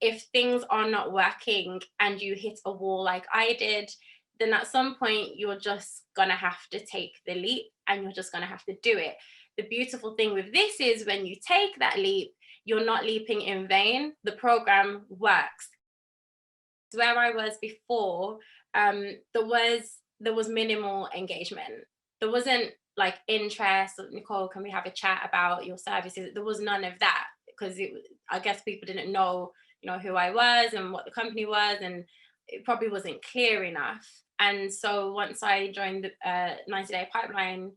if things are not working and you hit a wall like I did, then at some point you're just gonna have to take the leap and you're just gonna have to do it. The beautiful thing with this is when you take that leap, you're not leaping in vain. The program works. Where I was before, there was minimal engagement. There wasn't like interest. Nicole, can we have a chat about your services? There was none of that because I guess people didn't know, who I was and what the company was, and it probably wasn't clear enough. And so once I joined the 90-day pipeline,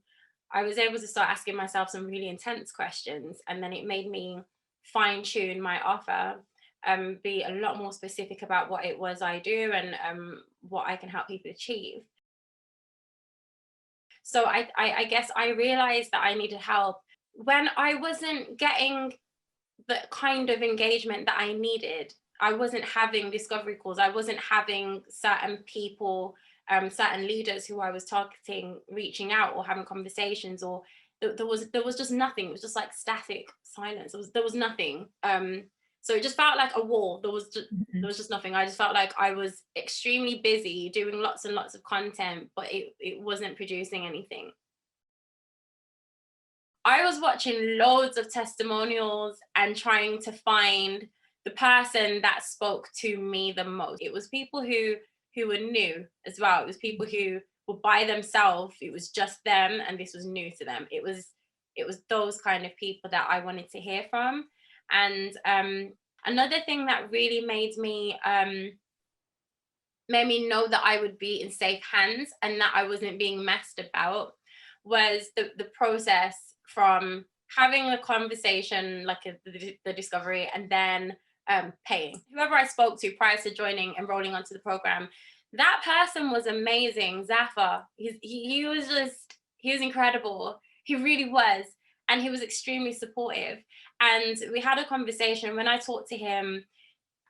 I was able to start asking myself some really intense questions, and then it made me fine tune my offer, be a lot more specific about what it was I do and what I can help people achieve. So I guess I realized that I needed help when I wasn't getting the kind of engagement that I needed. I wasn't having discovery calls. I wasn't having certain people, certain leaders who I was targeting, reaching out or having conversations, or there was just nothing. It was just like static silence. There was nothing. So it just felt like a wall. There was just nothing. I just felt like I was extremely busy doing lots and lots of content, but it wasn't producing anything. I was watching loads of testimonials and trying to find the person that spoke to me the most. It was people who were new as well. It was people who were by themselves. It was just them, and this was new to them. It was those kind of people that I wanted to hear from. And another thing that really made me know that I would be in safe hands and that I wasn't being messed about was the process from having a conversation, like the discovery, and then paying. Whoever I spoke to prior to joining, enrolling onto the program, that person was amazing. Zafar, he was incredible. He really was. And he was extremely supportive. And we had a conversation. When I talked to him,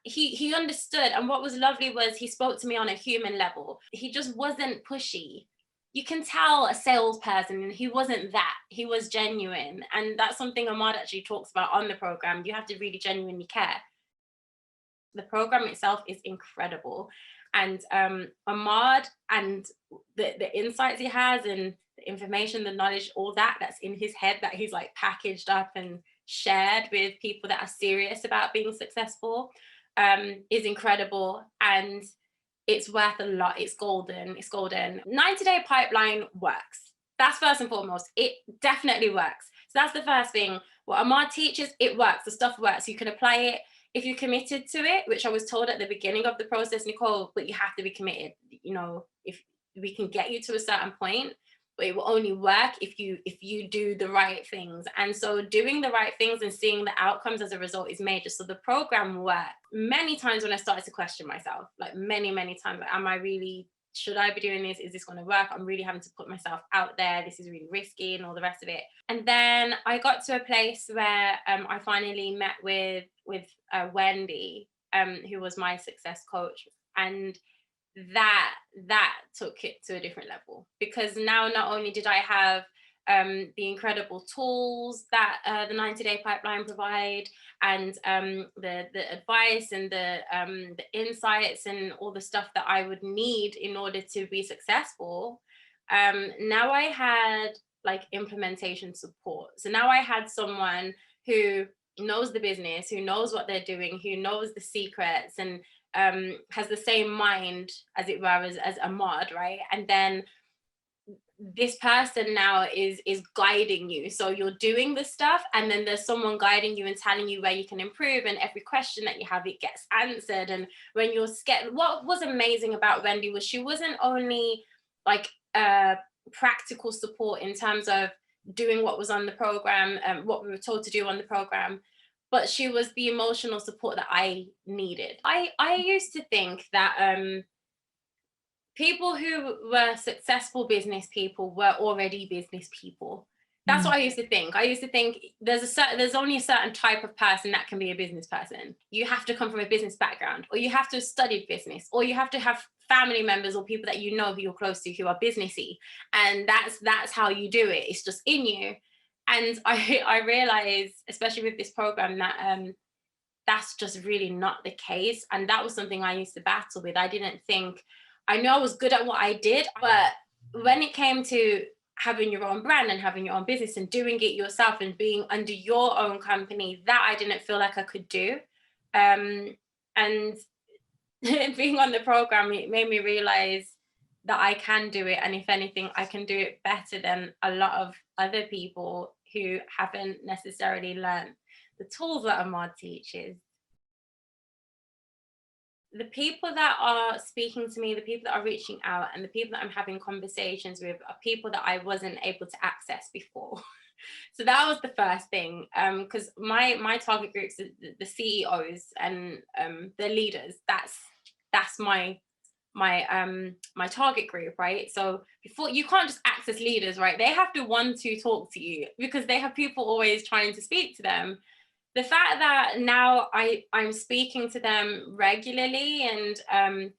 he understood, and what was lovely was he spoke to me on a human level. He just wasn't pushy. You can tell a salesperson, and he wasn't that. He was genuine, and that's something Ahmad actually talks about on the program. You have to really genuinely care. The program itself is incredible, and Ahmad and the insights he has, and the information, the knowledge, all that's in his head, that he's like packaged up and shared with people that are serious about being successful, is incredible, and it's worth a lot. It's golden. It's golden. 90-day pipeline works. That's first and foremost. It definitely works. So that's the first thing. What Ahmad teaches, it works. The stuff works. You can apply it if you're committed to it, which I was told at the beginning of the process, Nicole, but you have to be committed. If we can get you to a certain point, but it will only work if you do the right things. And so doing the right things and seeing the outcomes as a result is major. So the program worked. Many times when I started to question myself, like many times, like, should I be doing this? Is this going to work? I'm really having to put myself out there. This is really risky and all the rest of it. And then I got to a place where I finally met with Wendy, who was my success coach. And that took it to a different level, because now not only did I have the incredible tools that the 90-day pipeline provide, and the advice and the insights and all the stuff that I would need in order to be successful. Now I had like implementation support. So now I had someone who knows the business, who knows what they're doing, who knows the secrets, and has the same mind, as it were, as Ahmad, right? And then this person now is guiding you. So you're doing the stuff, and then there's someone guiding you and telling you where you can improve, and every question that you have, it gets answered. And when you're scared, what was amazing about Wendy was she wasn't only like practical support in terms of doing what was on the program, what we were told to do on the program, but she was the emotional support that I needed. I used to think that people who were successful business people were already business people. That's what I used to think. I used to think there's only a certain type of person that can be a business person. You have to come from a business background, or you have to have studied business, or you have to have family members or people that you know who you're close to who are businessy, and that's how you do it. It's just in you. And I realized, especially with this program, that that's just really not the case. And that was something I used to battle with. I didn't think, I know I was good at what I did, but when it came to having your own brand and having your own business and doing it yourself and being under your own company, that I didn't feel like I could do. And being on the program, it made me realize that I can do it. And if anything, I can do it better than a lot of other people who haven't necessarily learned the tools that a mod teaches. The people that are speaking to me, the people that are reaching out, and the people that I'm having conversations with are people that I wasn't able to access before. So that was the first thing, because my target groups, the CEOs and the leaders. That's my target group, right? So before, you can't just access leaders, right? They have to want to talk to you because they have people always trying to speak to them. The fact that now I'm speaking to them regularly, and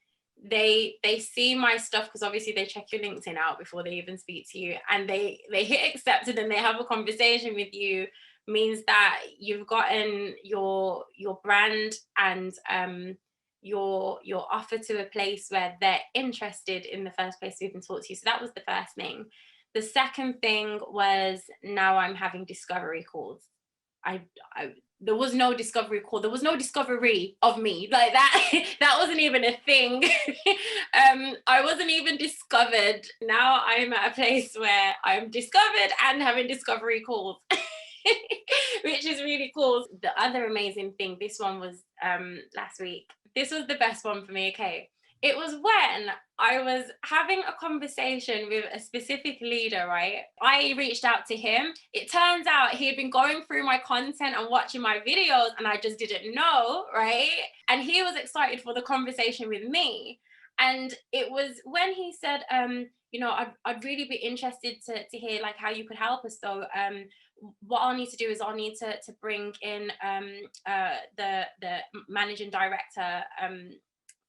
they see my stuff, because obviously they check your LinkedIn out before they even speak to you, and they hit accepted and they have a conversation with you, means that you've gotten your brand and your offer to a place where they're interested in the first place to even talk to you. So that was the first thing. The second thing was, now I'm having discovery calls. There was no discovery call. There was no discovery of me like that. That wasn't even a thing. I wasn't even discovered. Now I'm at a place where I'm discovered and having discovery calls, which is really cool. The other amazing thing, this one was last week. This was the best one for me, okay? It was when I was having a conversation with a specific leader, right? I reached out to him. It turns out he had been going through my content and watching my videos, and I just didn't know, right? And he was excited for the conversation with me. And it was when he said, I'd really be interested to hear like how you could help us though. What I'll need to do is I'll need to bring in the managing director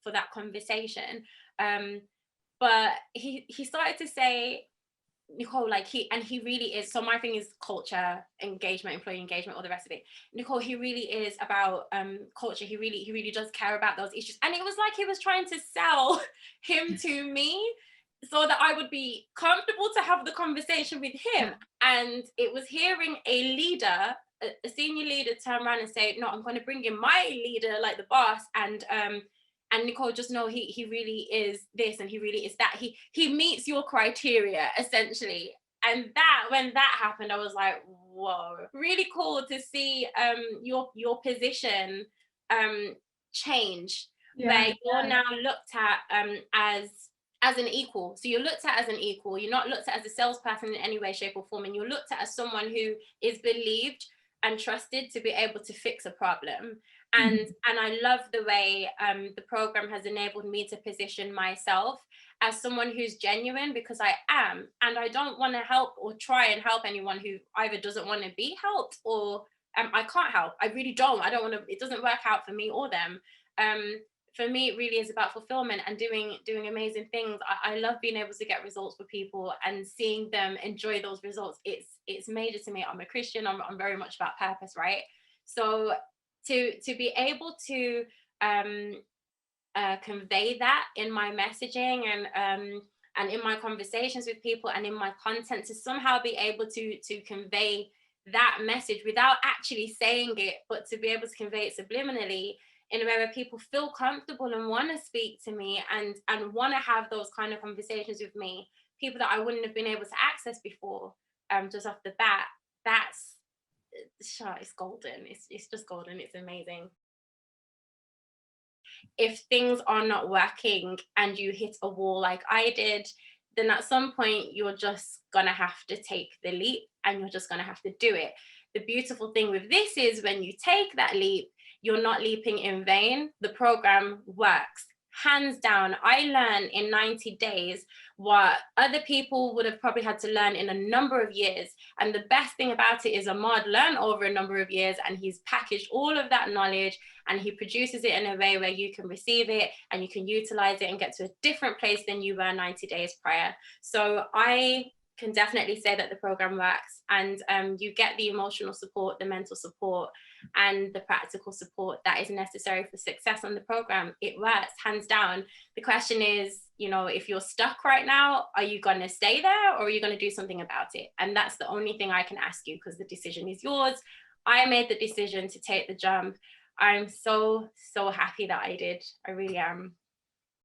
for that conversation. But he started to say, Nicole, like he really is. So my thing is culture, engagement, employee engagement, all the rest of it. Nicole, he really is about culture. He really does care about those issues. And it was like he was trying to sell him to me so that I would be comfortable to have the conversation with him. And it was hearing a leader, a senior leader, turn around and say, no, I'm going to bring in my leader, like the boss, and Nicole, just know he really is this and he really is that. He meets your criteria essentially. And that, when that happened, I was like, whoa, really cool to see your position change, where you're now looked at as an equal. So you're looked at as an equal. You're not looked at as a salesperson in any way, shape, or form, and you're looked at as someone who is believed and trusted to be able to fix a problem. And I love the way the program has enabled me to position myself as someone who's genuine, because I am, and I don't want to help or try and help anyone who either doesn't want to be helped or I can't help. I really don't. I don't want to. It doesn't work out for me or them. For me, it really is about fulfillment and doing amazing things. I love being able to get results for people and seeing them enjoy those results. It's major to me. I'm a Christian. I'm very much about purpose, right? So to be able to convey that in my messaging and in my conversations with people and in my content, to somehow be able to convey that message without actually saying it, but to be able to convey it subliminally in a way where people feel comfortable and want to speak to me and want to have those kind of conversations with me, people that I wouldn't have been able to access before, just off the bat. It's golden. It's just golden. It's amazing. If things are not working and you hit a wall like I did, then at some point you're just gonna have to take the leap and you're just gonna have to do it. The beautiful thing with this is when you take that leap, you're not leaping in vain. The program works. Hands down, I learned in 90 days what other people would have probably had to learn in a number of years. And the best thing about it is Ahmad learned over a number of years, and he's packaged all of that knowledge and he produces it in a way where you can receive it and you can utilize it and get to a different place than you were 90 days prior. So I can definitely say that the program works, and you get the emotional support, the mental support, and the practical support that is necessary for success on the program, it works hands down. The question is, you know, if you're stuck right now, are you going to stay there or are you going to do something about it? And that's the only thing I can ask you, because the decision is yours. I made the decision to take the jump. I'm so happy that I did. I really am.